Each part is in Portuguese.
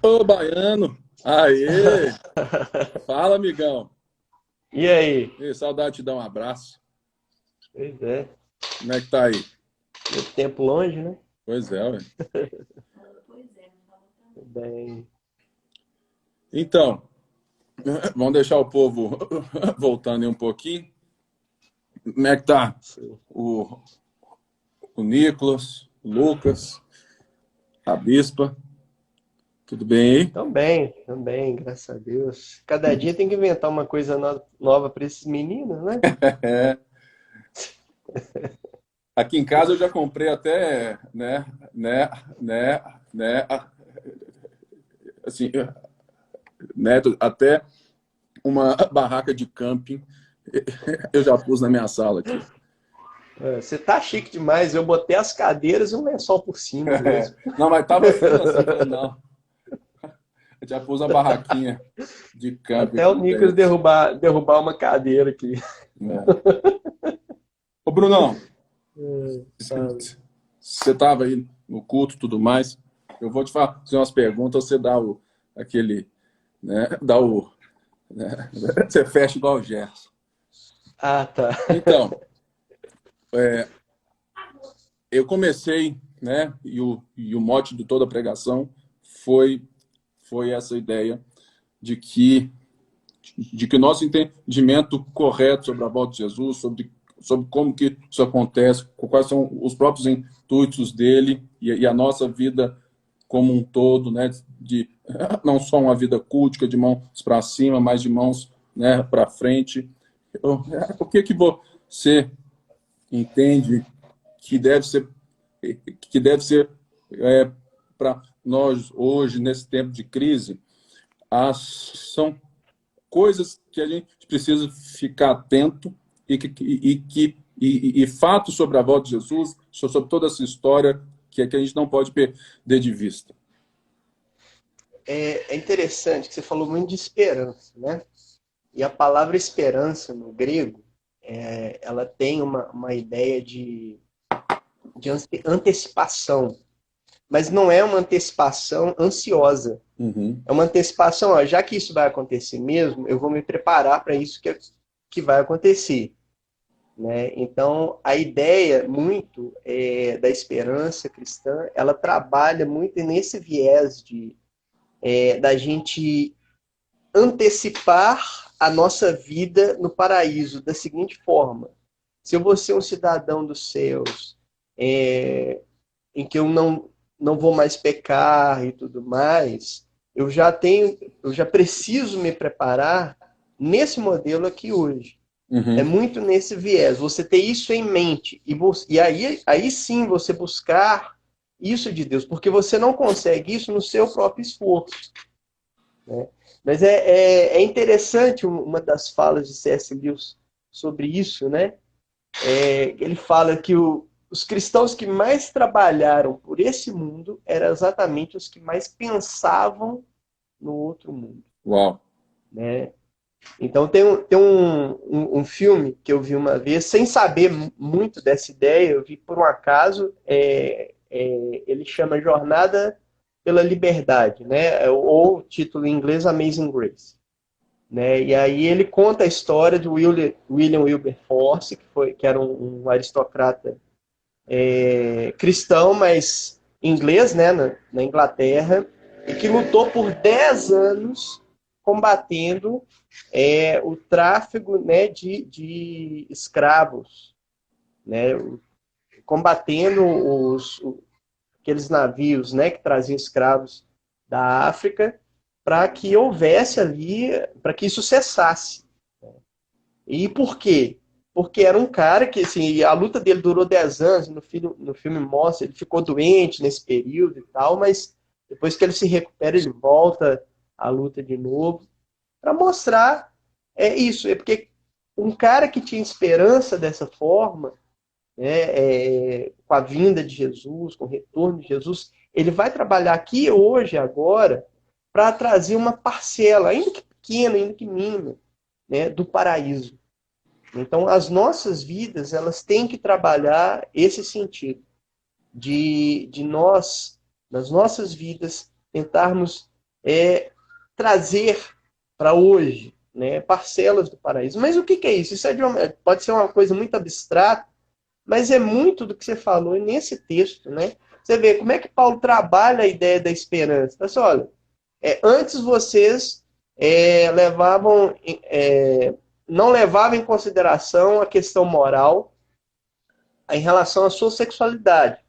Ô, baiano! Aê! Fala, amigão! E aí? Ei, saudade de te dar um abraço. Pois é, Como é que tá aí? muito tempo longe, né? Pois é, ué. Tudo bem. Então, vamos deixar o povo voltando aí um pouquinho. Como é que tá Sim. o, o Nicolas, o Lucas, a Bispa? Tudo bem aí? Também, graças a Deus. Cada dia tem que inventar uma coisa nova para esses meninos, né? É. Aqui em casa eu já comprei até, né, né, assim, até uma barraca de camping eu já pus na minha sala aqui. Você tá chique demais. Eu botei as cadeiras e um lençol por cima mesmo. Não, mas tava frio assim, falei, não. Eu já pus a barraquinha de câmbio Até aqui o no Nicolas teto. derrubar uma cadeira aqui. É. Ô, Brunão, Fala. você tava aí no culto e tudo mais. Eu vou te fazer umas perguntas, você dá aquele, né? Dá né, você fecha igual o Gerson. Ah, tá. Então, eu comecei, né? E o mote de toda a pregação foi, foi essa ideia de que o nosso entendimento correto sobre a volta de Jesus, sobre como que isso acontece, quais são os próprios intuitos dele e a nossa vida como um todo, né, de não só uma vida cultica de mãos para cima, mas de mãos, né, para frente. O que que você entende que deve ser para nós hoje nesse tempo de crise? São coisas que a gente precisa ficar atento e fatos sobre a volta de Jesus, sobre toda essa história que a gente não pode perder de vista. É interessante que você falou muito de esperança, né? E a palavra esperança no grego, ela tem uma ideia de antecipação, mas não é uma antecipação ansiosa. Uhum. É uma antecipação, ó, já que isso vai acontecer mesmo, eu vou me preparar para isso que vai acontecer. Né? Então, a ideia muito da esperança cristã, ela trabalha muito nesse viés da gente antecipar a nossa vida no paraíso da seguinte forma: se eu vou ser um cidadão dos céus, é, em que eu não vou mais pecar e tudo mais, eu já preciso me preparar nesse modelo aqui hoje. É Uhum. muito nesse viés, você ter isso em mente e aí sim você buscar isso de Deus, porque você não consegue isso no seu próprio esforço. Né? Mas é interessante uma das falas de C.S. Lewis sobre isso, né? Ele fala que os cristãos que mais trabalharam por esse mundo eram exatamente os que mais pensavam no outro mundo, Uau. né? Então tem um filme que eu vi uma vez, sem saber muito dessa ideia, eu vi por um acaso, ele chama Jornada pela Liberdade, né? Ou o título em inglês Amazing Grace. Né? E aí ele conta a história de William Wilberforce, que era um aristocrata cristão, mas inglês, né, na Inglaterra, e que lutou por 10 anos combatendo o tráfico, né, de escravos, né, combatendo aqueles navios, né, que traziam escravos da África, para que houvesse ali, para que isso cessasse. E por quê? Porque era um cara que, assim, a luta dele durou 10 anos, no filme mostra, ele ficou doente nesse período e tal, mas depois que ele se recupera, ele volta à luta de novo, para mostrar isso. É porque um cara que tinha esperança dessa forma, né, com a vinda de Jesus, com o retorno de Jesus, ele vai trabalhar aqui hoje, agora, para trazer uma parcela, ainda que pequena, ainda que mínima, né, do paraíso. Então, as nossas vidas, elas têm que trabalhar esse sentido de nós, nas nossas vidas, tentarmos trazer para hoje, né, parcelas do paraíso. Mas o que é isso? Isso pode ser uma coisa muito abstrata, mas é muito do que você falou nesse texto, né? Você vê como é que Paulo trabalha a ideia da esperança. Então, assim, olha, antes vocês levavam, não levavam em consideração a questão moral em relação à sua sexualidade.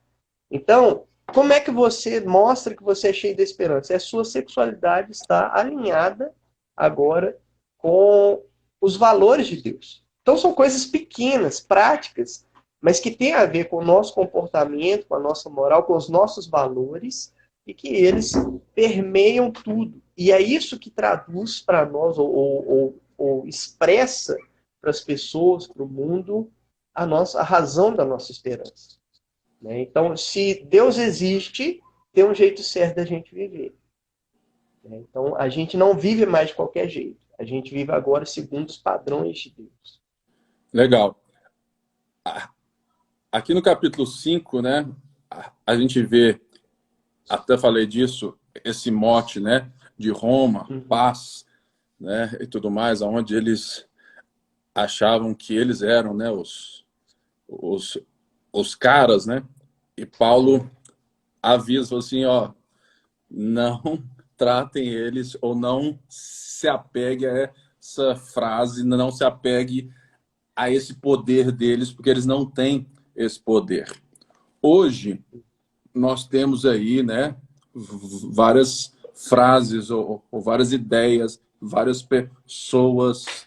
Então, como é que você mostra que você é cheio de esperança? A sua sexualidade está alinhada agora com os valores de Deus. Então, são coisas pequenas, práticas, mas que têm a ver com o nosso comportamento, com a nossa moral, com os nossos valores, e que eles permeiam tudo. E é isso que traduz para nós, ou expressa para as pessoas, para o mundo, a razão da nossa esperança. Né? Então, se Deus existe, tem um jeito certo da gente viver. Né? Então, a gente não vive mais de qualquer jeito. A gente vive agora segundo os padrões de Deus. Legal. Aqui no capítulo 5, né, a gente vê, até falei disso, esse mote, né, de Roma, paz, né, e tudo mais, onde eles achavam que eles eram, né, os caras, né, e Paulo avisa assim, ó, não tratem eles, ou não se apegue a essa frase, não se apegue a esse poder deles, porque eles não têm esse poder. Hoje, nós temos aí, né, várias frases ou várias ideias, várias pessoas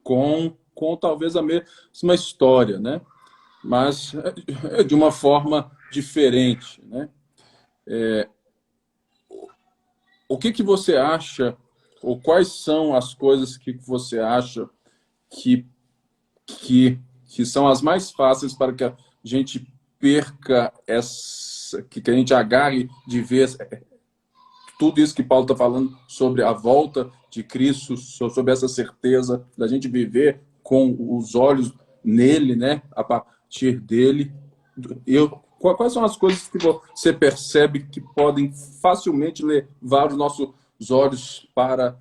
com talvez a mesma história, né? Mas de uma forma diferente, né? O que você acha, ou quais são as coisas que você acha que, que são as mais fáceis para que a gente perca essa, que a gente agarre de vez tudo isso que Paulo está falando sobre a volta de Cristo, sobre essa certeza da gente viver com os olhos nele, né, a partir dele. Quais são as coisas que você percebe que podem facilmente levar os nossos olhos para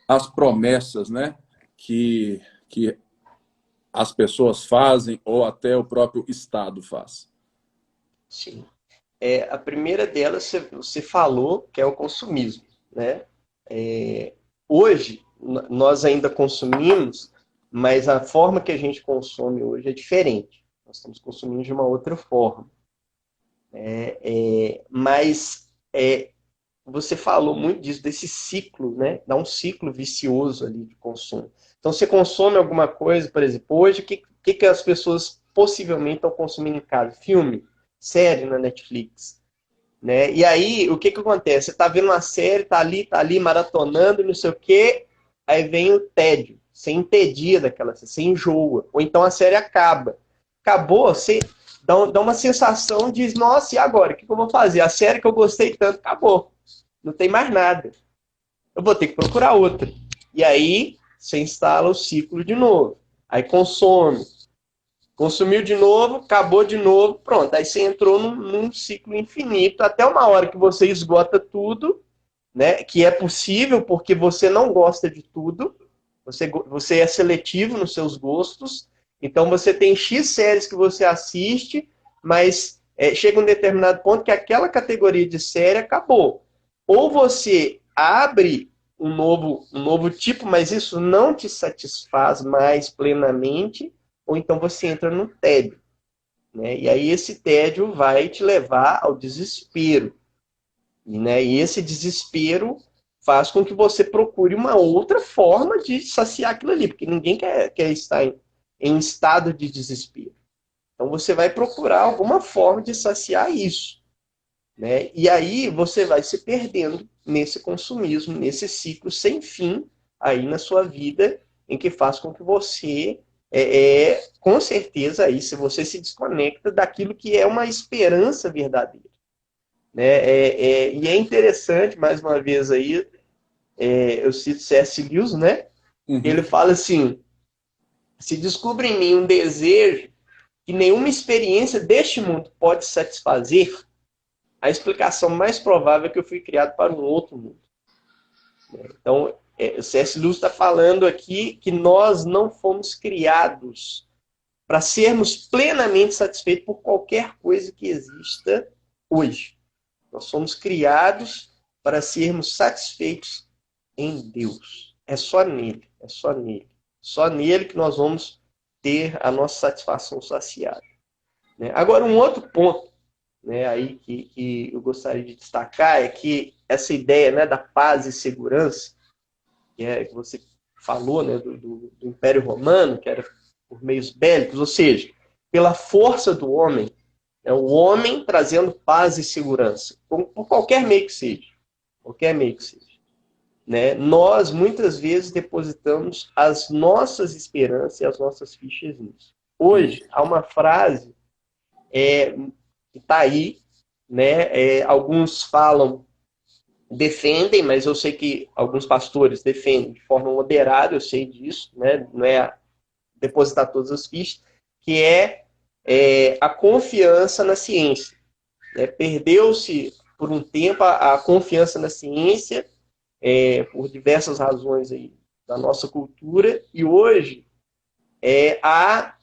as promessas, né, que as pessoas fazem ou até o próprio Estado faz? Sim. A primeira delas, você falou, que é o consumismo. Né? Hoje, nós ainda consumimos, mas a forma que a gente consome hoje é diferente. Nós estamos consumindo de uma outra forma. Mas você falou muito disso, desse ciclo, né? Dá um ciclo vicioso ali de consumo. Então, você consome alguma coisa, por exemplo, hoje, o que as pessoas possivelmente estão consumindo em casa? Filme, série na Netflix. Né? E aí, o que acontece? Você está vendo uma série, tá ali, maratonando, não sei o quê, aí vem o tédio. Você entedia daquela série, você enjoa. Ou então a série acaba. Acabou, você dá uma sensação de, nossa, e agora? O que eu vou fazer? A série que eu gostei tanto, acabou. Não tem mais nada. Eu vou ter que procurar outra. E aí, você instala o ciclo de novo. Aí consome. Consumiu de novo, acabou de novo, pronto. Aí você entrou num ciclo infinito, até uma hora que você esgota tudo, né? Que é possível porque você não gosta de tudo, você é seletivo nos seus gostos, então você tem X séries que você assiste, mas chega um determinado ponto que aquela categoria de série acabou. Ou você abre um novo tipo, mas isso não te satisfaz mais plenamente, ou então você entra no tédio. Né? E aí esse tédio vai te levar ao desespero. Né? E esse desespero faz com que você procure uma outra forma de saciar aquilo ali, porque ninguém quer estar em estado de desespero. Então você vai procurar alguma forma de saciar isso. Né? E aí você vai se perdendo nesse consumismo, nesse ciclo sem fim aí na sua vida, em que faz com que você com certeza aí, se você se desconecta daquilo que é uma esperança verdadeira. Né? E é interessante, mais uma vez aí, eu cito C.S. Lewis, né? Ele fala assim, se descobre em mim um desejo que nenhuma experiência deste mundo pode satisfazer, a explicação mais provável é que eu fui criado para um outro mundo. Então, o C.S. Lewis está falando aqui que nós não fomos criados para sermos plenamente satisfeitos por qualquer coisa que exista hoje. Nós somos criados para sermos satisfeitos em Deus. É só nele, é só nele. Só nele que nós vamos ter a nossa satisfação saciada. Né? Agora, um outro ponto, né, aí que eu gostaria de destacar é que essa ideia, né, da paz e segurança, que você falou, né, do Império Romano, que era por meios bélicos, ou seja, pela força do homem, é o homem trazendo paz e segurança, por qualquer meio que seja. Qualquer meio que seja. Né? Nós, muitas vezes, depositamos as nossas esperanças e as nossas fichas nisso. Hoje, há uma frase que está aí, né? Alguns falam, defendem, mas eu sei que alguns pastores defendem de forma moderada, eu sei disso, né? Não é depositar todas as fichas, que a confiança na ciência. Né? Perdeu-se, por um tempo, a confiança na ciência, por diversas razões aí da nossa cultura, e hoje há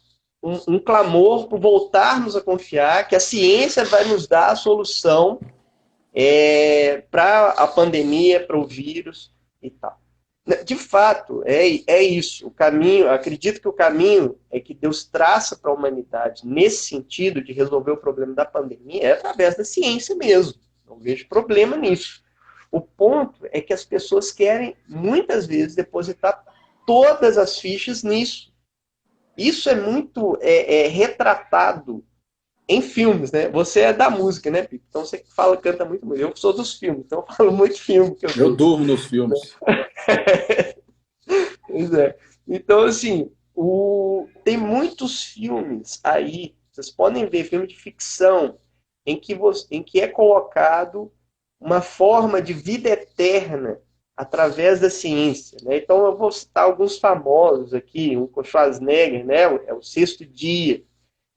um clamor por voltarmos a confiar que a ciência vai nos dar a solução para a pandemia, para o vírus e tal. De fato, é isso. O caminho, acredito que o caminho que Deus traça para a humanidade nesse sentido de resolver o problema da pandemia é através da ciência mesmo. Não vejo problema nisso. O ponto é que as pessoas querem, muitas vezes, depositar todas as fichas nisso. Isso é muito retratado em filmes, né? Você é da música, né, Pico? Então você fala, canta muito música. Eu sou dos filmes, então eu falo muito de filme. Eu durmo nos filmes. Pois é. Então, assim, tem muitos filmes aí, vocês podem ver, filme de ficção, em que é colocado uma forma de vida eterna através da ciência. Né? Então, eu vou citar alguns famosos aqui, um com Schwarzenegger, né? É o Sexto Dia,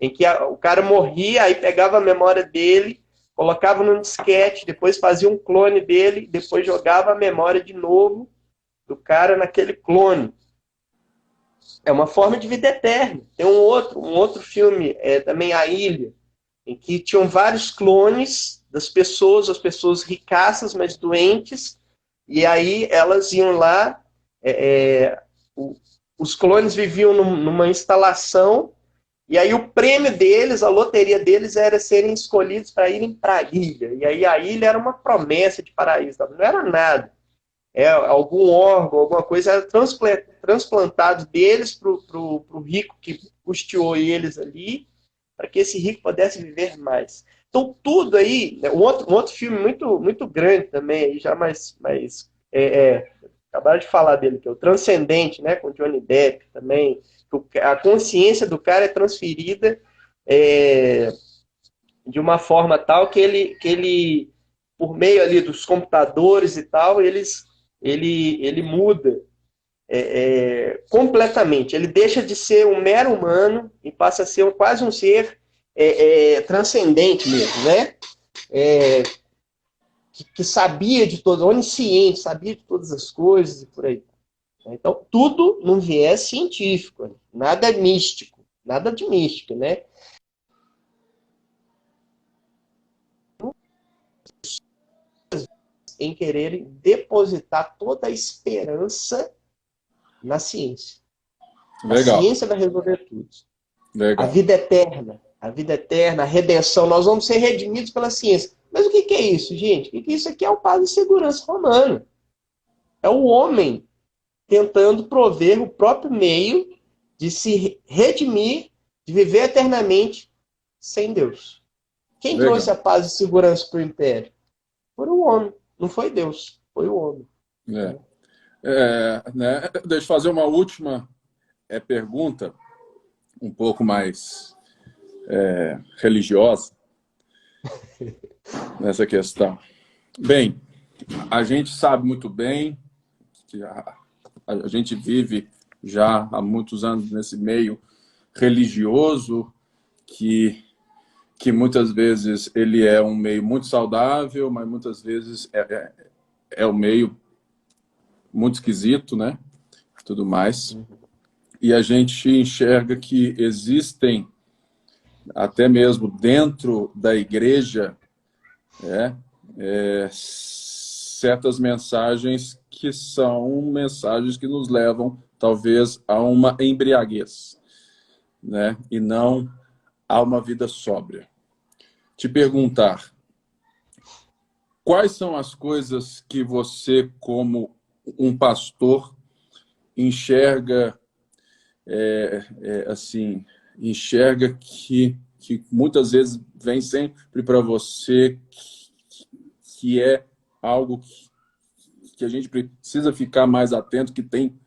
em que o cara morria, aí pegava a memória dele, colocava num disquete, depois fazia um clone dele, depois jogava a memória de novo do cara naquele clone. É uma forma de vida eterna. Tem um outro filme, também A Ilha, em que tinham vários clones das pessoas, as pessoas ricaças, mas doentes, e aí elas iam lá, os clones viviam numa instalação, e aí o prêmio deles, a loteria deles, era serem escolhidos para irem para a ilha. E aí a ilha era uma promessa de paraíso, não era nada. Algum órgão, alguma coisa, era transplantado deles para o rico que custeou eles ali, para que esse rico pudesse viver mais. Então, tudo aí, né, um outro filme muito, muito grande também, aí já acabaram de falar dele, que é o Transcendente, né, com Johnny Depp também. A consciência do cara é transferida de uma forma tal que ele por meio ali dos computadores e tal, ele muda completamente. Ele deixa de ser um mero humano e passa a ser quase um ser transcendente mesmo, né? Que sabia de todas, onisciente, sabia de todas as coisas e por aí. Então, tudo num viés científico, nada místico, nada de místico, né? Em quererem depositar toda a esperança na ciência. Legal. A ciência vai resolver tudo. Legal. A vida eterna, a redenção, nós vamos ser redimidos pela ciência. Mas o que é isso, gente? O que isso aqui é o paz e segurança romano. É o homem tentando prover o próprio meio de se redimir, de viver eternamente sem Deus. Quem Legal. trouxe a paz e segurança para o império? Foi o homem, não foi Deus, foi o homem. Né? Deixa eu fazer uma última pergunta, um pouco mais religiosa, nessa questão. Bem, a gente sabe muito bem que a gente vive já há muitos anos nesse meio religioso que que muitas vezes ele é um meio muito saudável, mas muitas vezes é um meio muito esquisito, né? Tudo mais. E a gente enxerga que existem, até mesmo dentro da igreja, certas mensagens que são mensagens que nos levam, talvez, a uma embriaguez, né? E não a uma vida sóbria. Te perguntar, quais são as coisas que você, como um pastor, enxerga, assim, enxerga que muitas vezes vem sempre para você, que é algo que a gente precisa ficar mais atento, que tem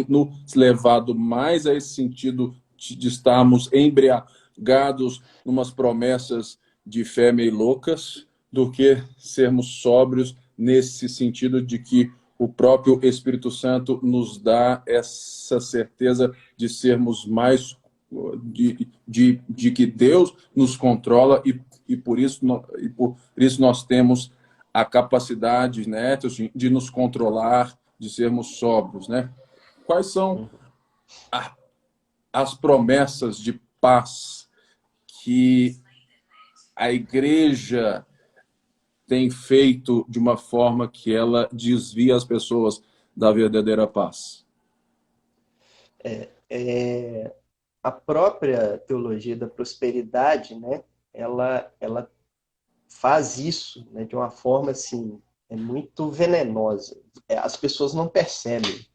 nos levado mais a esse sentido de estarmos embriagados numas promessas de fé meio loucas, do que sermos sóbrios nesse sentido de que o próprio Espírito Santo nos dá essa certeza de sermos mais, de que Deus nos controla e por isso nós temos a capacidade, né, de nos controlar, de sermos sóbrios, né? Quais são as promessas de paz que a igreja tem feito de uma forma que ela desvia as pessoas da verdadeira paz? A própria teologia da prosperidade, né, ela faz isso, né, de uma forma assim, muito venenosa. As pessoas não percebem,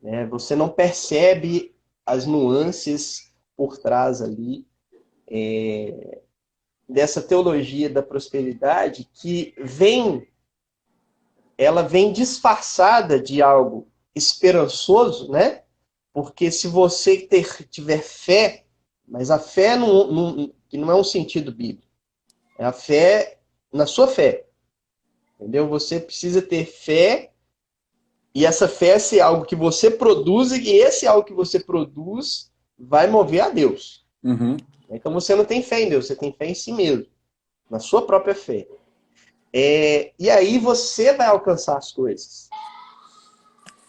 né? Você não percebe as nuances por trás ali dessa teologia da prosperidade que ela vem disfarçada de algo esperançoso, né? Porque se você tiver fé, mas a fé que não é um sentido bíblico, é a fé na sua fé, entendeu? Você precisa ter fé e essa fé ser algo que você produz e esse algo que você produz vai mover a Deus. Uhum. Então você não tem fé em Deus, você tem fé em si mesmo, na sua própria fé. E aí você vai alcançar as coisas.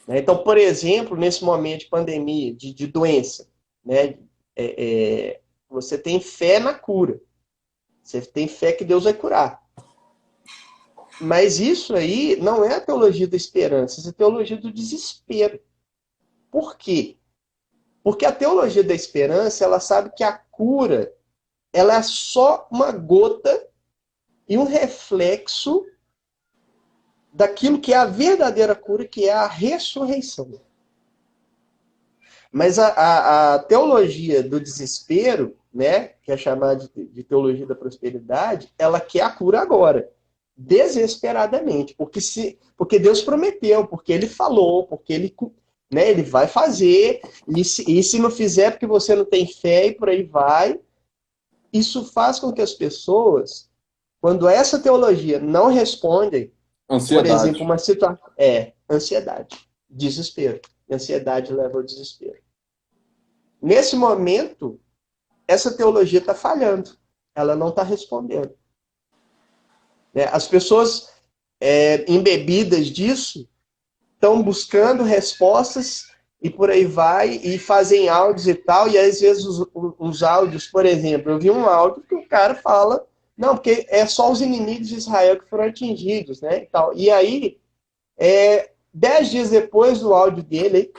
Então, por exemplo, nesse momento de pandemia, de doença, né, você tem fé na cura. Você tem fé que Deus vai curar. Mas isso aí não é a teologia da esperança, isso é a teologia do desespero. Por quê? Porque a teologia da esperança, ela sabe que a cura, ela é só uma gota e um reflexo daquilo que é a verdadeira cura, que é a ressurreição. Mas a teologia do desespero, né, que é chamada de teologia da prosperidade, ela quer a cura agora, desesperadamente, porque Deus prometeu, porque Ele falou, porque Ele vai fazer, e se não fizer porque você não tem fé e por aí vai. Isso faz com que as pessoas, quando essa teologia não respondem, por exemplo, Ansiedade. uma situação ansiedade, desespero. Ansiedade leva ao desespero. Nesse momento, essa teologia está falhando. Ela não está respondendo. As pessoas embebidas disso estão buscando respostas e por aí vai, e fazem áudios e tal, e às vezes os áudios, por exemplo, eu vi um áudio que o cara fala, não, porque é só os inimigos de Israel que foram atingidos, né? E tal. E aí, 10 dias depois do áudio dele,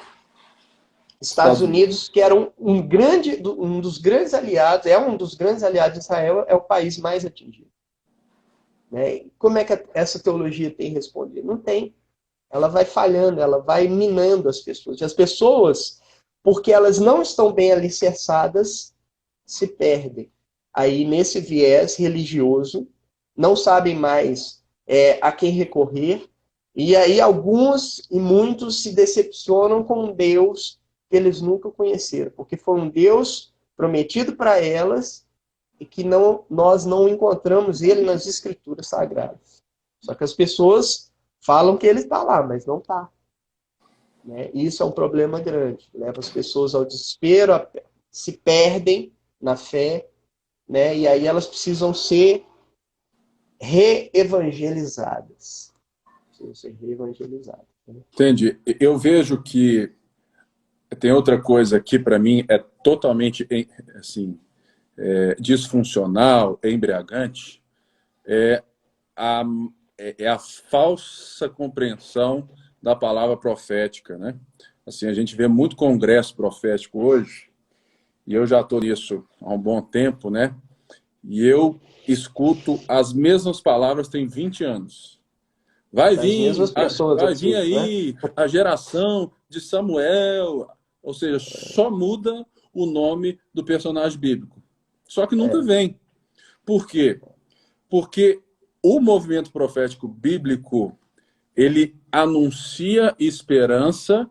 Estados Unidos, que era um dos grandes aliados, um dos grandes aliados de Israel, é o país mais atingido. Né? Como é que essa teologia tem respondido? Não tem. Ela vai falhando, ela vai minando as pessoas. E as pessoas, porque elas não estão bem alicerçadas, se perdem. Aí, nesse viés religioso, não sabem mais a quem recorrer. E aí, alguns e muitos se decepcionam com um Deus que eles nunca conheceram, porque foi um Deus prometido para elas e que nós não encontramos ele nas Escrituras Sagradas. Só que as pessoas falam que ele está lá, mas não está. Né? E isso é um problema grande. Leva as pessoas ao desespero, se perdem na fé né? E aí elas precisam ser reevangelizadas. Precisam ser reevangelizadas. Né? Entendi. Eu vejo que tem outra coisa que, para mim, é totalmente assim, disfuncional, embriagante, é a, é a falsa compreensão da palavra profética, né? Assim, a gente vê muito congresso profético hoje, e eu já estou nisso há um bom tempo, né? E eu escuto as mesmas palavras tem 20 anos. Das mesmas pessoas, Vai vir assim, né? aí a geração de Samuel, ou seja, só muda o nome do personagem bíblico. Só que nunca vem. Por quê? Porque o movimento profético bíblico, ele anuncia esperança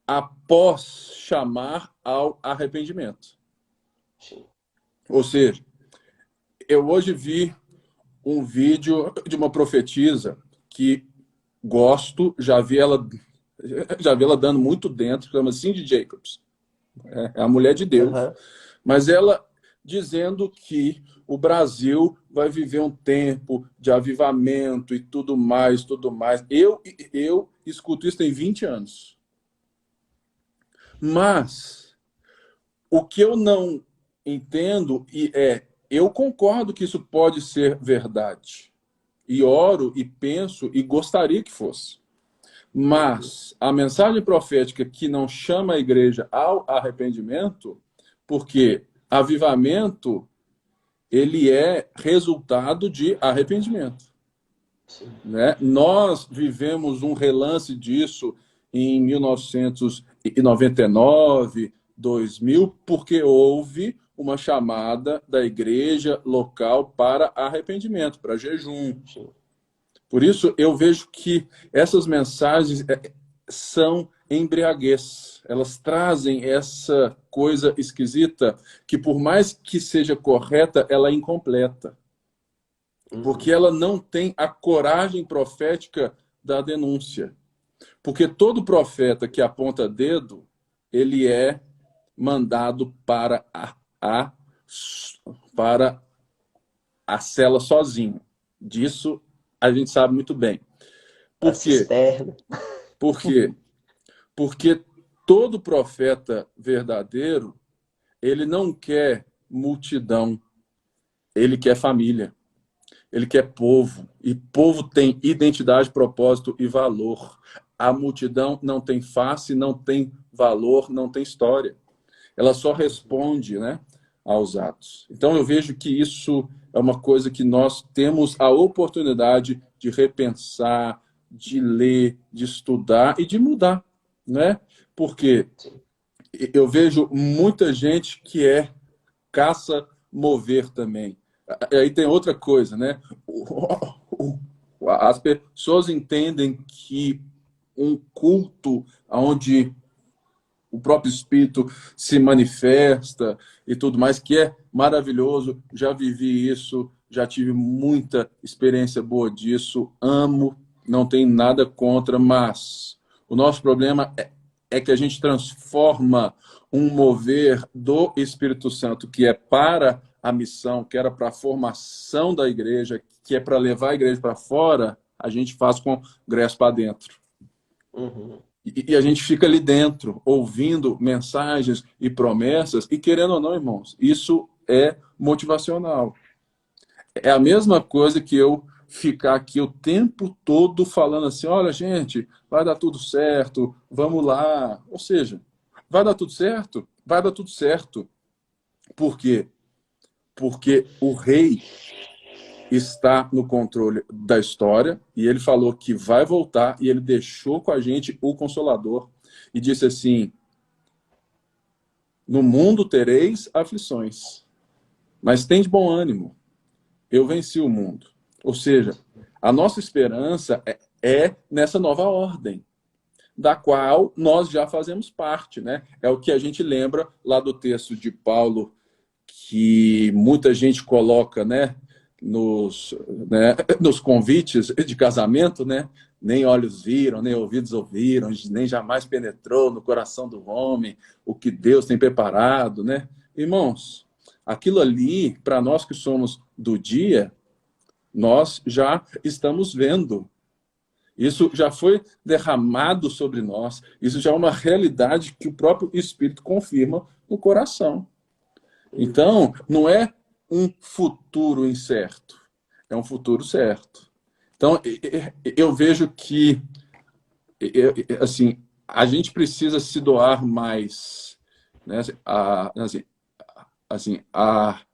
após chamar ao arrependimento. Sim. Ou seja, eu hoje vi um vídeo de uma profetisa que gosto, já vi ela dando muito dentro, chama Cindy Jacobs. É a mulher de Deus. Uhum. Mas ela dizendo que o Brasil vai viver um tempo de avivamento e tudo mais, tudo mais. Eu escuto isso tem 20 anos. Mas o que eu não entendo eu concordo que isso pode ser verdade. E oro e penso e gostaria que fosse. Mas a mensagem profética que não chama a igreja ao arrependimento, porque avivamento ele é resultado de arrependimento. Né? Nós vivemos um relance disso em 1999, 2000, porque houve uma chamada da igreja local para arrependimento, para jejum. Por isso, eu vejo que essas mensagens são embriaguez. Elas trazem essa coisa esquisita que, por mais que seja correta, ela é incompleta. Porque ela não tem a coragem profética da denúncia. Porque todo profeta que aponta dedo, ele é mandado para para a cela sozinho. Disso a gente sabe muito bem. Por quê? Por quê? Porque todo profeta verdadeiro, ele não quer multidão, ele quer família, ele quer povo. E povo tem identidade, propósito e valor. A multidão não tem face, não tem valor, não tem história. Ela só responde, né, aos atos. Então eu vejo que isso é uma coisa que nós temos a oportunidade de repensar, de ler, de estudar e de mudar, né? Porque eu vejo muita gente que é caça-mover também. Aí tem outra coisa, né? As pessoas entendem que um culto onde o próprio Espírito se manifesta e tudo mais, que é maravilhoso. Já vivi isso, já tive muita experiência boa disso, amo, não tenho nada contra, mas o nosso problema é que a gente transforma um mover do Espírito Santo, que é para a missão, que era para a formação da igreja, que é para levar a igreja para fora, a gente faz congresso para dentro. E a gente fica ali dentro, ouvindo mensagens e promessas, e querendo ou não, irmãos, isso é motivacional. É a mesma coisa que eu ficar aqui o tempo todo falando assim, olha, gente, vai dar tudo certo, vamos lá. Ou seja, vai dar tudo certo? Vai dar tudo certo. Por quê? Porque o rei está no controle da história, e ele falou que vai voltar, e ele deixou com a gente o Consolador, e disse assim, no mundo tereis aflições, mas tem de bom ânimo, eu venci o mundo. Ou seja, a nossa esperança é nessa nova ordem, da qual nós já fazemos parte, né? É o que a gente lembra lá do texto de Paulo, que muita gente coloca, né, nos convites de casamento, né? Nem olhos viram, nem ouvidos ouviram, nem jamais penetrou no coração do homem o que Deus tem preparado, né? Irmãos, aquilo ali, para nós que somos do dia, nós já estamos vendo. Isso já foi derramado sobre nós. Isso já é uma realidade que o próprio Espírito confirma no coração. Então, não é um futuro incerto, é um futuro certo. Então, eu vejo que, assim, a gente precisa se doar mais, né? Assim, a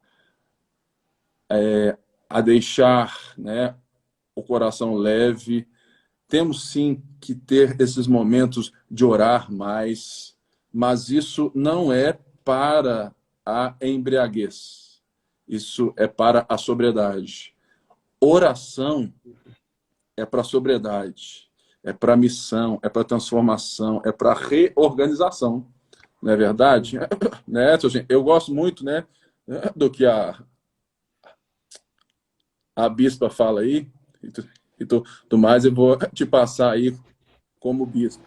deixar, né, o coração leve. Temos sim que ter esses momentos de orar mais, mas isso não é para a embriaguez. Isso é para a sobriedade. Oração é para a sobriedade, é para a missão, é para a transformação, é para a reorganização. Não é verdade? Né? Eu gosto muito, né, do que a bispa fala aí, e tudo mais, eu vou te passar aí como bispo.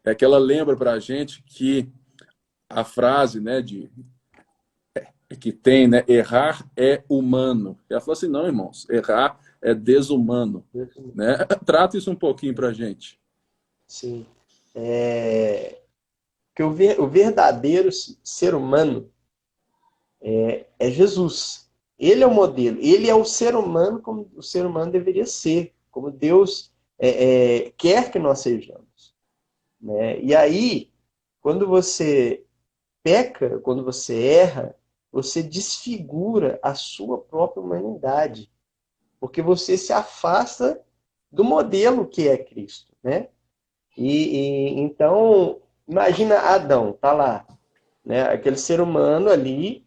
É que ela lembra para a gente que a frase, né, que tem, né, errar é humano. Ela falou assim, não, irmãos, errar é desumano. Né? Trata isso um pouquinho para a gente. Sim. Que o verdadeiro ser humano é Jesus. Ele é o modelo. Ele é o ser humano como o ser humano deveria ser, como Deus quer que nós sejamos. Né? E aí, quando você peca, quando você erra, você desfigura a sua própria humanidade, porque você se afasta do modelo que é Cristo, né? Então, imagina Adão, tá lá, né? Aquele ser humano ali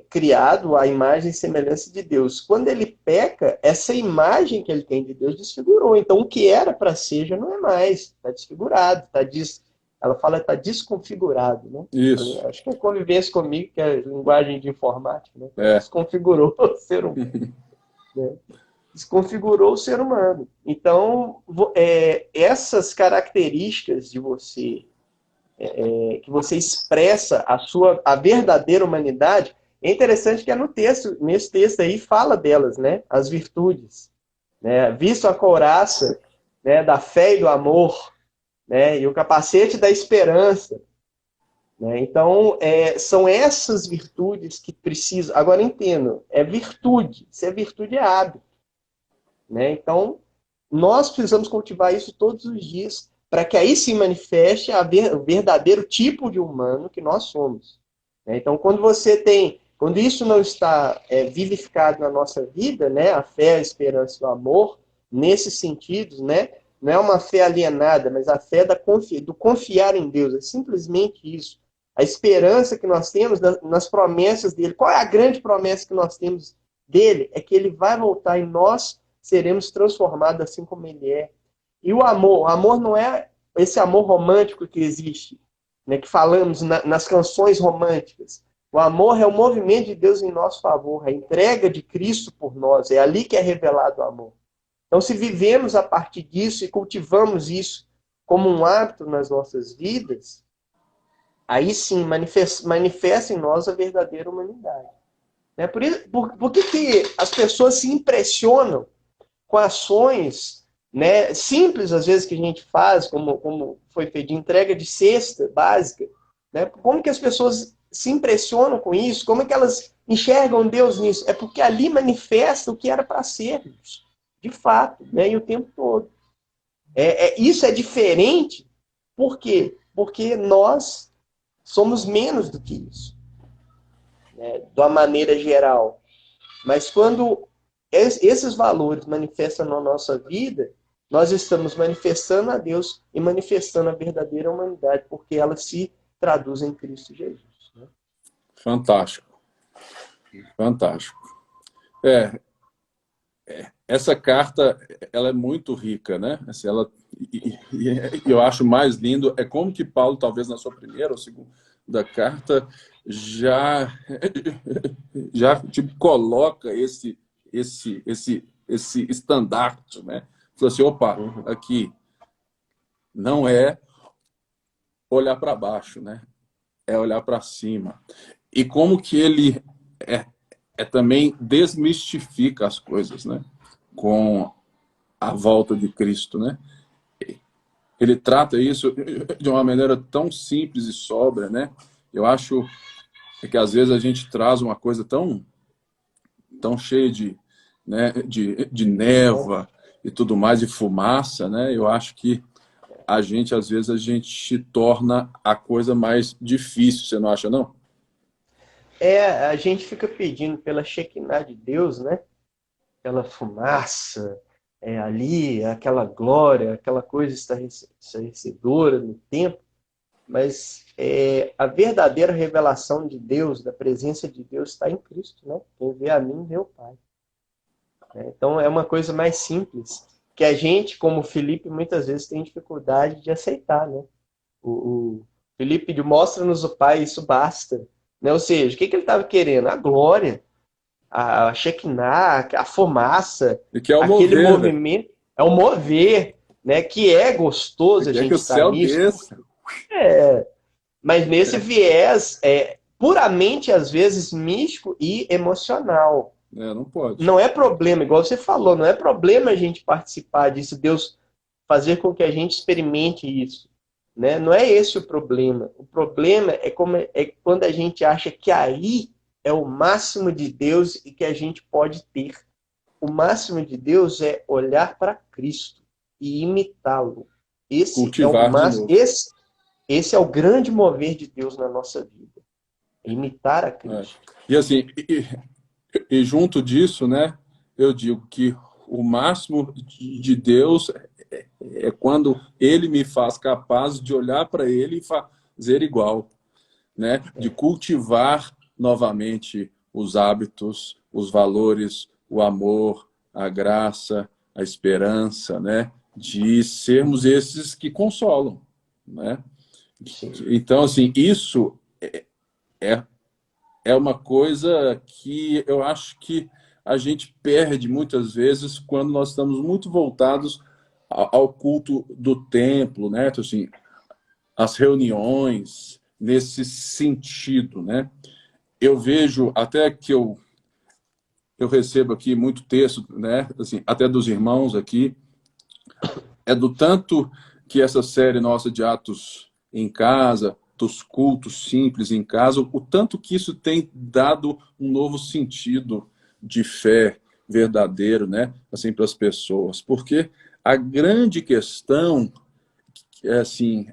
criado à imagem e semelhança de Deus. Quando ele peca, essa imagem que ele tem de Deus desfigurou. Então, o que era para ser já não é mais, está desfigurado, ela fala que está desconfigurado, né? Isso. Acho que é convivência comigo, que é linguagem de informática, né? É. Desconfigurou o ser humano. Né? Desconfigurou o ser humano. Então, essas características de você, que você expressa a verdadeira humanidade, é interessante que é nesse texto aí, fala delas, né? As virtudes. Né? Visto a couraça, né, da fé e do amor, né? E o capacete da esperança. Né? Então, são essas virtudes que precisam. Agora, entendo, é virtude. Se é virtude, é hábito. Né? Então, nós precisamos cultivar isso todos os dias, para que aí se manifeste o verdadeiro tipo de humano que nós somos. Né? Então, quando isso não está vivificado na nossa vida, né, a fé, a esperança e o amor, nesses sentidos, né, não é uma fé alienada, mas a fé do confiar em Deus, é simplesmente isso. A esperança que nós temos nas promessas dele. Qual é a grande promessa que nós temos dele? É que ele vai voltar e nós seremos transformados assim como ele é. E o amor não é esse amor romântico que existe, né, que falamos nas canções românticas. O amor é o movimento de Deus em nosso favor, a entrega de Cristo por nós, é ali que é revelado o amor. Então, se vivemos a partir disso e cultivamos isso como um hábito nas nossas vidas, aí sim manifesta em nós a verdadeira humanidade. Né? Por que as pessoas se impressionam com ações, né, simples, às vezes, que a gente faz, como foi feito, de entrega de cesta básica? Né? Como que as pessoas se impressionam com isso? Como é que elas enxergam Deus nisso? É porque ali manifesta o que era para sermos, de fato, né, e o tempo todo. Isso é diferente, por quê? Porque nós somos menos do que isso, né, de uma maneira geral. Mas quando esses valores manifestam na nossa vida, nós estamos manifestando a Deus e manifestando a verdadeira humanidade, porque ela se traduz em Cristo Jesus. Né? Fantástico. Fantástico. Essa carta, ela é muito rica, né? Assim, eu acho mais lindo é como que Paulo, talvez na sua primeira ou segunda carta, já tipo, coloca esse estandarte, né? Falou assim, opa, aqui não é olhar para baixo, né? É olhar para cima. E como que ele também desmistifica as coisas, né? Com a volta de Cristo, né? Ele trata isso de uma maneira tão simples e sóbria, né? Eu acho que às vezes a gente traz uma coisa tão cheia de, né, de névoa e tudo mais, de fumaça, né? Eu acho que às vezes, a gente torna a coisa mais difícil, você não acha, não? A gente fica pedindo pela Shekinah de Deus, né? Aquela fumaça ali, aquela glória, aquela coisa estarrecedora no tempo, mas a verdadeira revelação de Deus, da presença de Deus, está em Cristo, né? Quem vê a mim, vê o Pai. Né? Então é uma coisa mais simples, que a gente, como Felipe, muitas vezes tem dificuldade de aceitar, né? O Felipe mostra-nos o Pai, isso basta. Né? Ou seja, o que ele estava querendo? A glória, a Shekinah, a fumaça, E que é o aquele mover, velho. movimento, é o mover, né? Que é E gostoso a quer que gente o estar céu nisso, desça. mas nesse viés puramente, às vezes, místico e emocional. É, não pode. Não é problema, igual você falou, não é problema a gente participar disso, Deus fazer com que a gente experimente isso. Né? Não é esse o problema. O problema é quando a gente acha que aí é o máximo de Deus e que a gente pode ter. O máximo de Deus é olhar para Cristo e imitá-lo. Esse é o Cultivar de máximo, novo. esse é o grande mover de Deus na nossa vida. É imitar a É. Cristo. E assim, e junto disso, né, eu digo que o máximo de Deus é quando ele me faz capaz de olhar para ele e fazer igual, né? De cultivar novamente os hábitos, os valores, o amor, a graça, a esperança, né? De sermos esses que consolam, né? Sim. Então, assim, isso é, é uma coisa que eu acho que a gente perde muitas vezes quando nós estamos muito voltados ao culto do templo, né? Então, assim, as reuniões nesse sentido, né? Eu vejo até que eu recebo aqui muito texto, né? Assim, até dos irmãos aqui, é do tanto que essa série nossa de Atos em Casa, dos cultos simples em casa, o tanto que isso tem dado um novo sentido de fé verdadeiro, né? Assim, para as pessoas. Porque a grande questão é assim,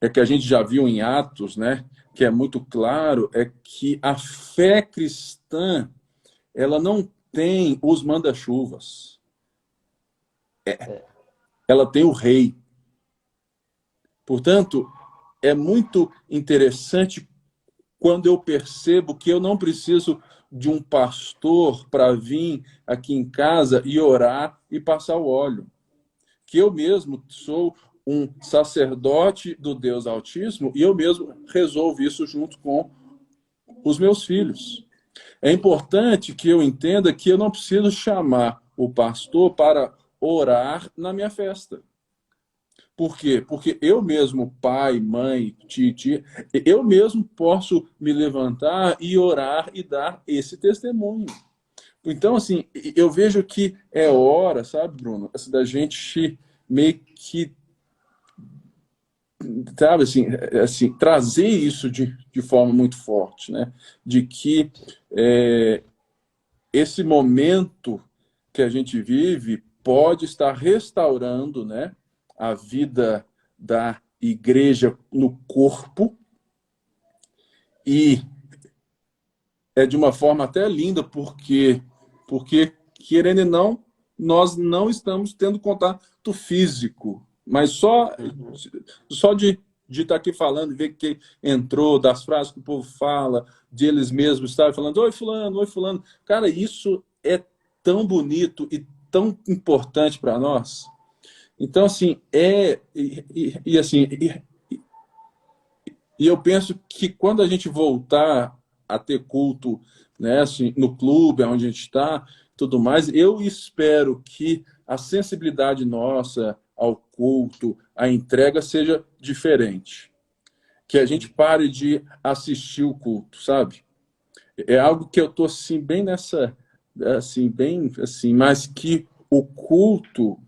é que a gente já viu em Atos, né? Que é muito claro, é que a fé cristã ela não tem os manda-chuvas, ela tem o rei. Portanto, é muito interessante quando eu percebo que eu não preciso de um pastor para vir aqui em casa e orar e passar o óleo. Que eu mesmo sou um sacerdote do Deus Altíssimo e eu mesmo resolvo isso junto com os meus filhos. É importante que eu entenda que eu não preciso chamar o pastor para orar na minha festa. Por quê? Porque eu mesmo, pai, mãe, tia, eu mesmo posso me levantar e orar e dar esse testemunho. Então, assim, eu vejo que é hora, sabe, Bruno, assim, da gente meio que, sabe, trazer isso de forma muito forte, né? De que esse momento que a gente vive pode estar restaurando, né, a vida da igreja no corpo e é de uma forma até linda porque querendo ou não nós não estamos tendo contato físico, mas Uhum. só de estar aqui falando, ver que entrou, das frases que o povo fala, de eles mesmos estarem falando, oi fulano. Cara, isso é tão bonito e tão importante para nós. Então, assim, e eu penso que quando a gente voltar a ter culto, né, assim, no clube onde a gente está, tudo mais, eu espero que a sensibilidade nossa ao culto, a entrega seja diferente. que a gente pare de assistir o culto, sabe? É algo que eu tô assim bem nessa, assim bem assim, mas que o culto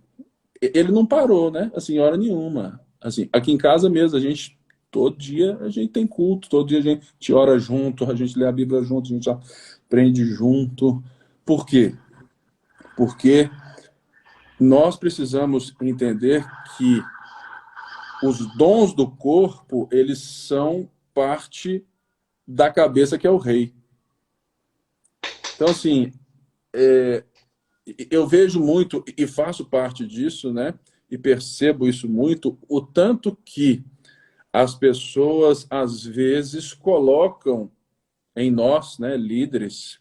ele não parou, né? Assim, hora nenhuma. Assim, aqui em casa mesmo a gente todo dia a gente tem culto, todo dia a gente ora junto, a gente lê a Bíblia junto, a gente aprende junto. Por quê? Porque nós precisamos entender que os dons do corpo, eles são parte da cabeça que é o rei. Então, assim, eu vejo muito e faço parte disso, né? E percebo isso muito, o tanto que as pessoas às vezes colocam em nós, né, líderes,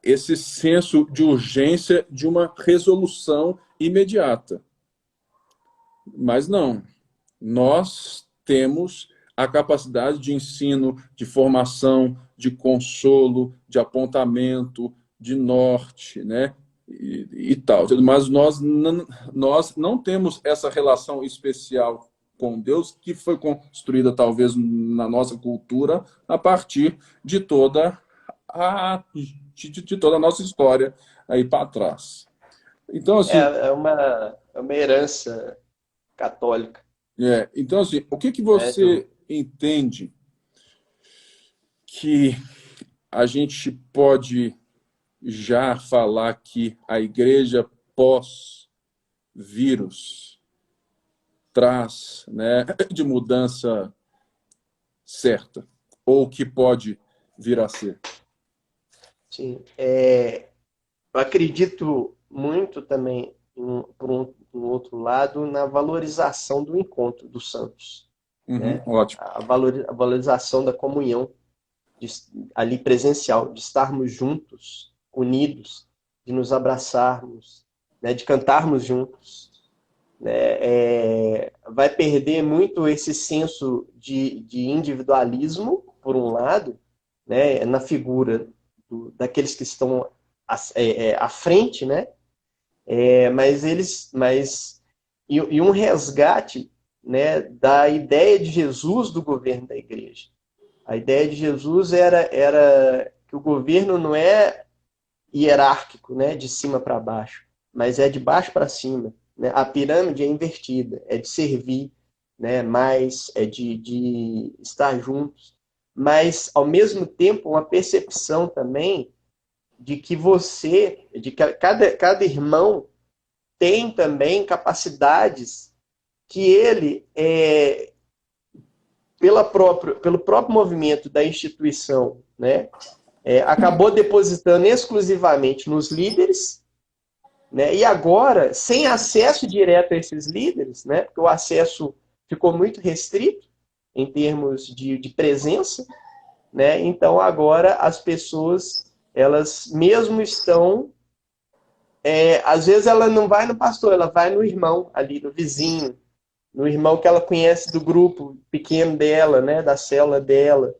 esse senso de urgência de uma resolução imediata. Mas não, nós temos a capacidade de ensino, de formação, de consolo, de apontamento, de norte, né? E tal. Mas nós não temos essa relação especial com Deus que foi construída, talvez, na nossa cultura a partir de de toda a nossa história aí para trás. Então, assim, É uma herança católica, então, assim, o que né? você entende que a gente pode já falar que a igreja pós-vírus traz, né, de mudança certa? Ou que pode vir a ser? Sim. Eu acredito muito também, por um outro lado, na valorização do encontro dos santos, Uhum, né? ótimo. A valorização da comunhão de, ali presencial, de estarmos juntos, unidos, de nos abraçarmos, né? De cantarmos juntos, né? Vai perder muito esse senso de individualismo, por um lado, né? Na figura daqueles que estão à frente, né? E um resgate, né, da ideia de Jesus do governo da igreja. A ideia de Jesus era que o governo não é hierárquico, né, de cima para baixo, mas é de baixo para cima. Né? A pirâmide é invertida, é de servir, né, mais é de estar juntos, mas ao mesmo tempo uma percepção também de que de que cada irmão tem também capacidades que ele, pelo próprio movimento da instituição, né, acabou depositando exclusivamente nos líderes, né, e agora, sem acesso direto a esses líderes, né, porque o acesso ficou muito restrito em termos de presença, né, então agora as pessoas, elas mesmo estão às vezes ela não vai no pastor, ela vai no irmão ali, no vizinho, no irmão que ela conhece do grupo pequeno dela, né, da célula dela.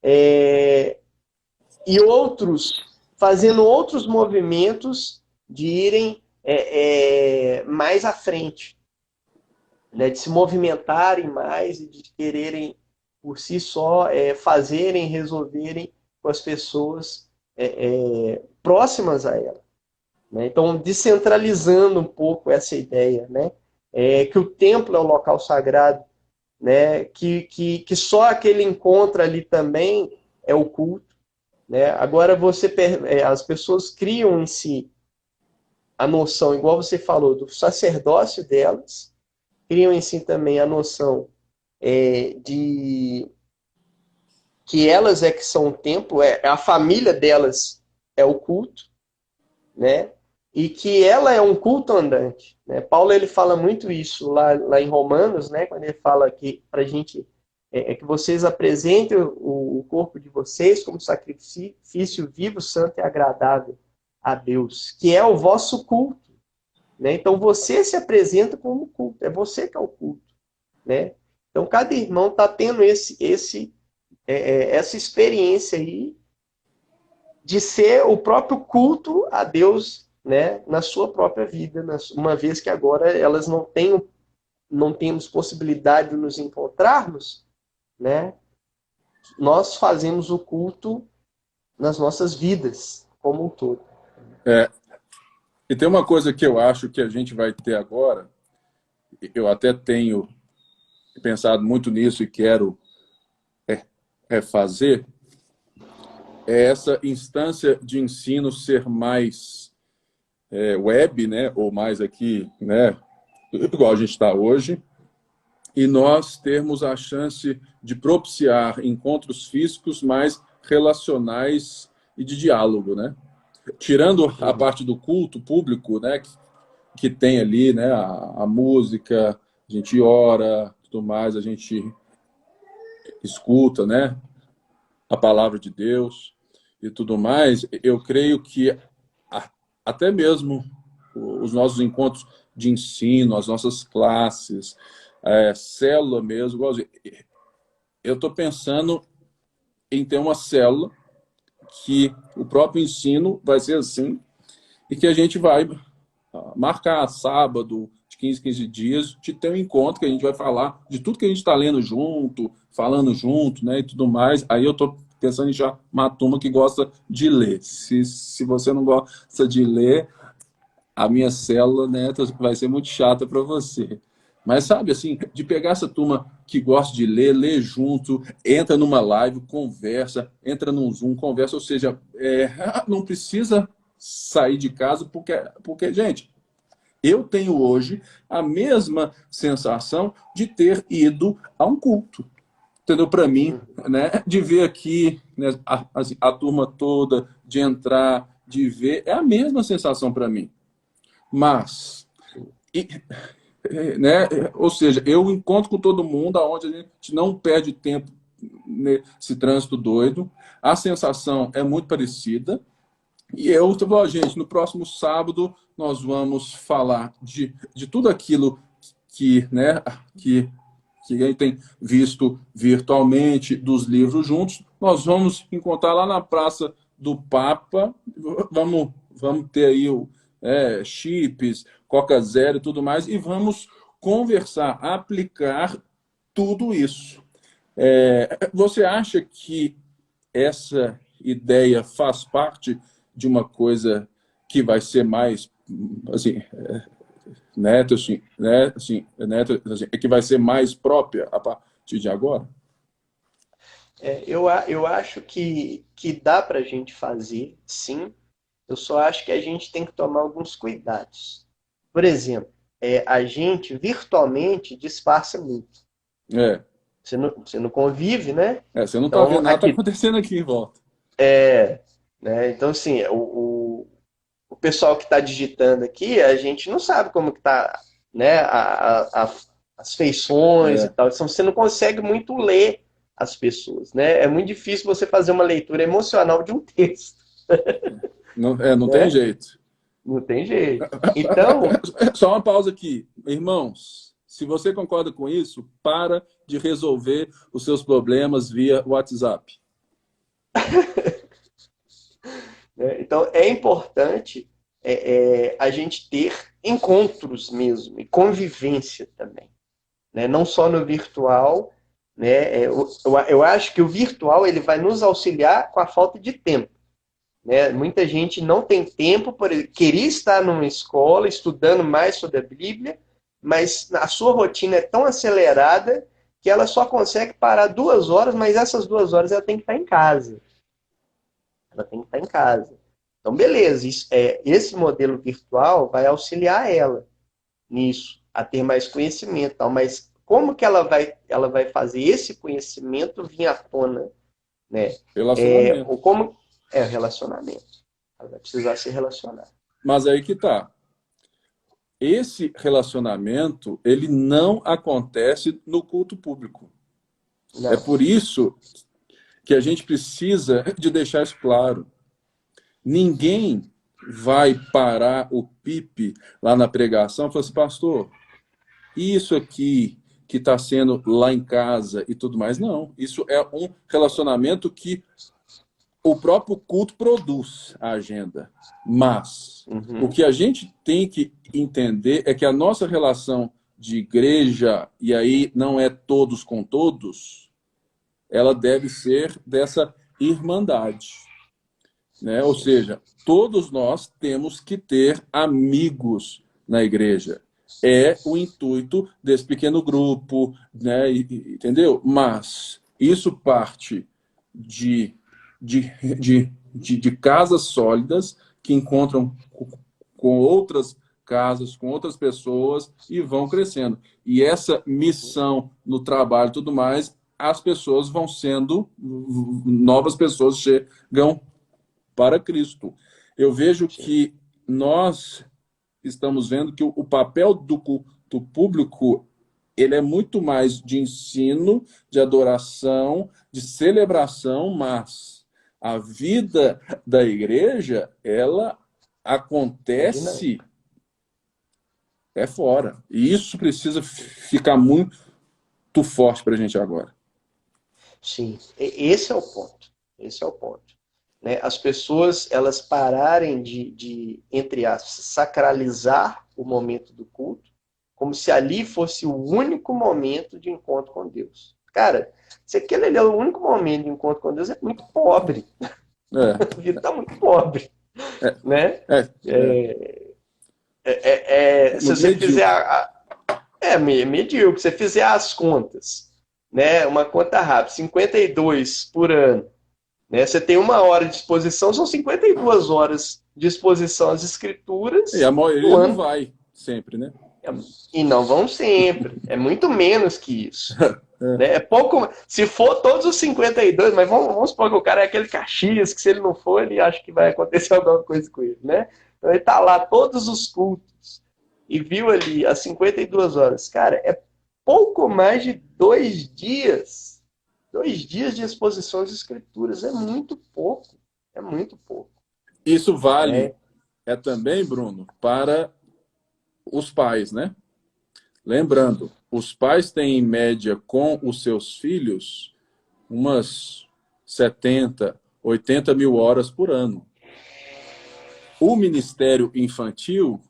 E outros fazendo outros movimentos de irem mais à frente, né, de se movimentarem mais e de quererem por si só fazerem, resolverem com as pessoas próximas a ela. Né? Então, descentralizando um pouco essa ideia, né? Que o templo é o local sagrado, né? Que só aquele encontro ali também é o culto. Né? Agora, as pessoas criam em si a noção, igual você falou, do sacerdócio delas, criam em si também a noção de que elas é que são o templo, a família delas é o culto, né? E que ela é um culto andante. Né? Paulo ele fala muito isso lá em Romanos, né? Quando ele fala que para a gente que vocês apresentem o corpo de vocês como sacrifício vivo, santo e agradável a Deus, que é o vosso culto. Né? Então você se apresenta como culto, é você que é o culto. Né? Então cada irmão está tendo essa experiência aí de ser o próprio culto a Deus, né, na sua própria vida, uma vez que agora elas não temos possibilidade de nos encontrarmos, né, nós fazemos o culto nas nossas vidas como um todo. É, e tem uma coisa que eu acho que a gente vai ter agora, eu até tenho pensado muito nisso e quero fazer, é essa instância de ensino ser mais web, né, ou mais aqui, né, igual a gente está hoje, e nós termos a chance de propiciar encontros físicos mais relacionais e de diálogo, né? Tirando a parte do culto público, né, que tem ali, né, a música, a gente ora, tudo mais, a gente escuta, né, a palavra de Deus e tudo mais, eu creio que até mesmo os nossos encontros de ensino, as nossas classes, célula mesmo, eu estou pensando em ter uma célula que o próprio ensino vai ser assim e que a gente vai marcar sábado, de 15 dias, de ter um encontro que a gente vai falar de tudo que a gente está lendo junto, falando junto, né, e tudo mais. Aí eu estou pensando em já uma turma que gosta de ler. Se você não gosta de ler, a minha célula, né, vai ser muito chata para você. Mas sabe, assim, de pegar essa turma que gosta de ler, ler junto, entra numa live, conversa, entra num Zoom, conversa, ou seja, não precisa sair de casa, porque, gente, eu tenho hoje a mesma sensação de ter ido a um culto. Entendeu? Para mim, né, de ver aqui, né, a turma toda, de entrar, de ver, é a mesma sensação para mim. Mas, né, ou seja, eu encontro com todo mundo aonde a gente não perde tempo nesse trânsito doido, a sensação é muito parecida, e eu estou, gente, no próximo sábado nós vamos falar de tudo aquilo né, que a gente tem visto virtualmente, dos livros juntos. Nós vamos encontrar lá na Praça do Papa, vamos ter aí chips, Coca Zero e tudo mais, e vamos conversar, aplicar tudo isso. Você acha que essa ideia faz parte de uma coisa que vai ser mais, assim, neto, assim, né, assim, neto, assim, que vai ser mais própria a partir de agora? Eu acho que dá para a gente fazer, sim. Eu só acho que a gente tem que tomar alguns cuidados. Por exemplo, a gente virtualmente disfarça muito. É, Você não convive, né? você não está Então, vendo nada está aqui, acontecendo aqui em volta. né? Então, assim, o pessoal que está digitando aqui, a gente não sabe como que está, né? As feições e É, tal. Então, você não consegue muito ler as pessoas, né? É muito difícil você fazer uma leitura emocional de um texto, não tem né? jeito. Não tem jeito. Então, Só uma pausa aqui. Irmãos, se você concorda com isso, para de resolver os seus problemas via WhatsApp. né? Então é importante a gente ter encontros mesmo e convivência também, né? Não só no virtual, né? Eu acho que o virtual ele vai nos auxiliar com a falta de tempo, né? Muita gente não tem tempo por querer estar numa escola estudando mais sobre a Bíblia, mas a sua rotina é tão acelerada que ela só consegue parar 2 horas, mas essas 2 horas ela tem que estar em casa. Ela tem que estar em casa. Então, beleza, esse modelo virtual vai auxiliar ela nisso, a ter mais conhecimento. Tal, mas como que ela vai fazer esse conhecimento vir à tona? Né? Relacionamento. Como é relacionamento? Ela vai precisar se relacionar. Mas aí que tá. Esse relacionamento, ele não acontece no culto público. É Não. por isso que a gente precisa de deixar isso claro. Ninguém vai parar o pipe lá na pregação e falar assim, pastor, isso aqui que está sendo lá em casa e tudo mais. Não, isso é um relacionamento que o próprio culto produz a agenda. Mas o que a gente tem que entender é que a nossa relação de igreja, e aí não é todos com todos, ela deve ser dessa irmandade, né? Ou Sim. seja, todos nós temos que ter amigos na igreja. É o intuito desse pequeno grupo, né? Entendeu? Mas isso parte de, de casas sólidas que encontram com outras casas, com outras pessoas e vão crescendo. E essa missão no trabalho e tudo mais, as pessoas vão sendo, novas pessoas chegam para Cristo. Eu vejo Sim. que nós estamos vendo que o papel do culto público ele é muito mais de ensino, de adoração, de celebração, mas a vida da igreja, ela É dinâmico. acontece fora. E isso precisa ficar muito forte para a gente agora. Sim, esse é o ponto. Esse é o ponto. Né? As pessoas, elas pararem entre aspas, sacralizar o momento do culto, como se ali fosse o único momento de encontro com Deus. Cara, se aquele ali é o único momento de encontro com Deus, é muito pobre. É, A vida está muito pobre. é, Né? é, é, é Se muito você fizer medíocre. medíocre, se você fizer as contas, né? Uma conta rápida, 52 por ano, né? Você tem 1 hora de exposição, são 52 horas de exposição às E a escrituras no maioria não ano. vai sempre, né? E não vão sempre. É muito menos que isso. É, Né? É pouco. Se for todos os 52, mas vamos supor que o cara é aquele Caxias, que se ele não for, ele acha que vai acontecer alguma coisa com ele, né? Então ele tá lá todos os cultos e viu ali as 52 horas. Cara, é pouco mais de 2 dias. 2 dias de exposição às escrituras. É muito pouco. É muito pouco. isso vale É, também, Bruno, para os pais, né? Lembrando, os pais têm em média com os seus filhos umas 70, 80 mil horas por ano. O Ministério Infantil,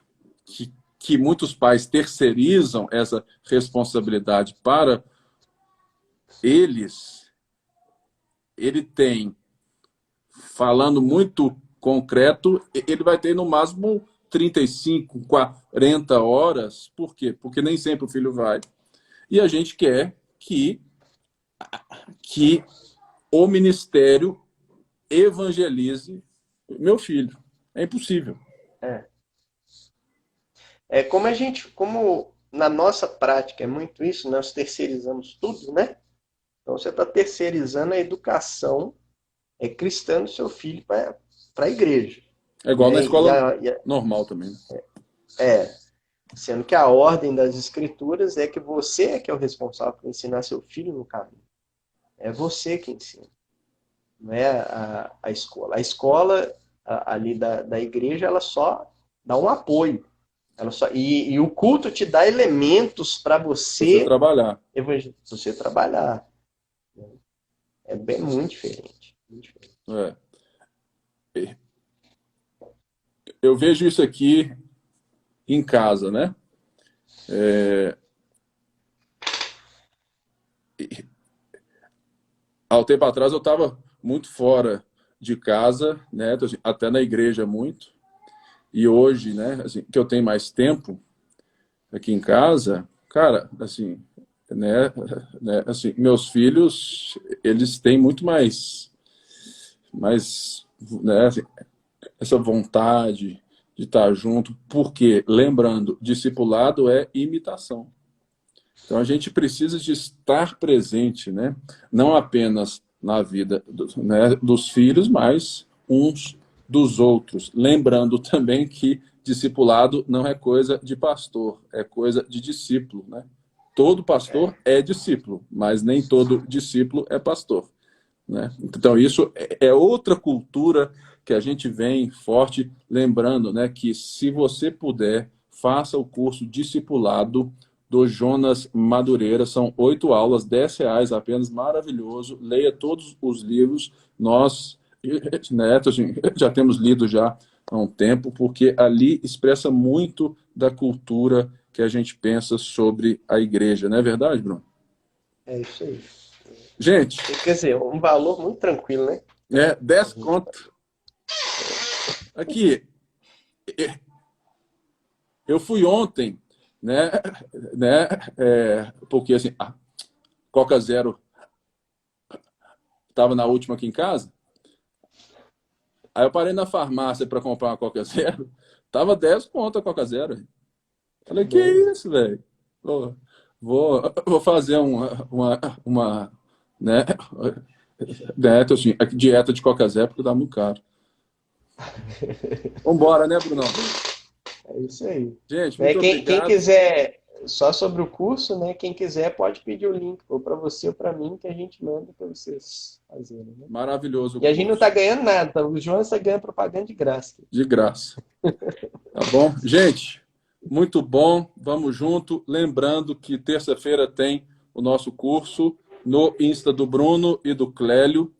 que muitos pais terceirizam essa responsabilidade para eles, ele tem, falando muito concreto, ele vai ter no máximo 35, 40 horas. Por quê? Porque nem sempre o filho vai. E a gente quer que o ministério evangelize meu filho. É impossível. é. Como na nossa prática é muito isso, nós terceirizamos tudo, né? Então você está terceirizando a educação cristã do seu filho para a igreja. É igual na Né? escola normal também, né? É, sendo que a ordem das escrituras é que você é que é o responsável por ensinar seu filho no caminho. É você que ensina, não é a escola. A escola ali da igreja, ela só dá um apoio. E o culto te dá elementos para Você você, trabalhar. você trabalhar. É bem muito diferente. Muito diferente. É. Eu vejo isso aqui em casa, né? Há um tempo atrás eu estava muito fora de casa, né? Até na igreja muito. E hoje, né? Assim, que eu tenho mais tempo aqui em casa, cara, assim, assim, meus filhos, eles têm muito mais, né? Assim, essa vontade de estar junto, porque, lembrando, discipulado é imitação. Então a gente precisa de estar presente, né? Não apenas na vida né, dos filhos, mas uns dos outros. Lembrando também que discipulado não é coisa de pastor, é coisa de discípulo, né? Todo pastor é discípulo, mas nem todo discípulo é pastor, né? Então isso é outra cultura que a gente vem forte, lembrando, né, que se você puder, faça o curso discipulado do Jonas Madureira. São 8 aulas, R$ 10 apenas, maravilhoso. Leia todos os livros. Nós, netos, já temos lido já há um tempo, porque ali expressa muito da cultura que a gente pensa sobre a igreja. Não é verdade, Bruno? É isso aí. Gente, Quer dizer, um valor muito tranquilo, né? 10 conto. Aqui, eu fui ontem, né, porque assim, a Coca Zero estava na última aqui em casa. Aí eu parei na farmácia para comprar uma Coca Zero. Tava 10 conto a Coca Zero. Falei, que Doido. isso, velho? Vou fazer uma né, dieta, assim, dieta de Coca Zero porque dá muito caro. Vambora, né, Brunão? É isso aí. Gente, Né, muito quem obrigado. quiser, só sobre o curso, né? Quem quiser pode pedir o link, ou para você ou para mim, que a gente manda para vocês fazerem, né? Maravilhoso o E a gente não está curso. ganhando nada, tá? O João está ganhando propaganda de graça. De graça. Tá bom? Gente, muito bom. Vamos junto. Lembrando que terça-feira tem o nosso curso no Insta do Bruno e do Clélio.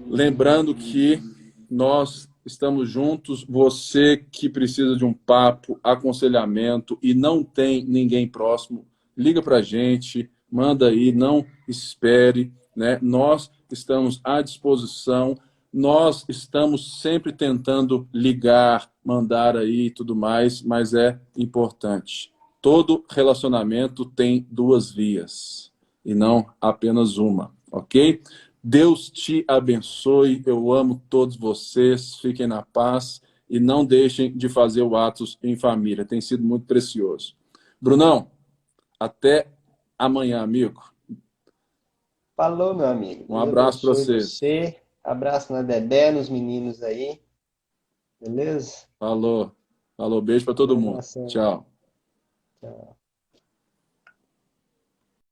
Lembrando que nós estamos juntos. Você que precisa de um papo, aconselhamento e não tem ninguém próximo, liga para a gente, manda aí, não espere, né? Nós estamos à disposição. Nós estamos sempre tentando ligar, mandar aí e tudo mais, mas é importante. Todo relacionamento tem duas vias e não apenas uma, ok? Deus te abençoe. Eu amo todos vocês. Fiquem na paz e não deixem de fazer o Atos em família. Tem sido muito precioso. Brunão, até amanhã, amigo. Falou, meu amigo. Um Deus abraço para abençoe você. você. Abraço na Dedé, nos meninos aí. Beleza? Falou. Falou. Beijo para Um todo mundo. abração. Tchau. Tchau.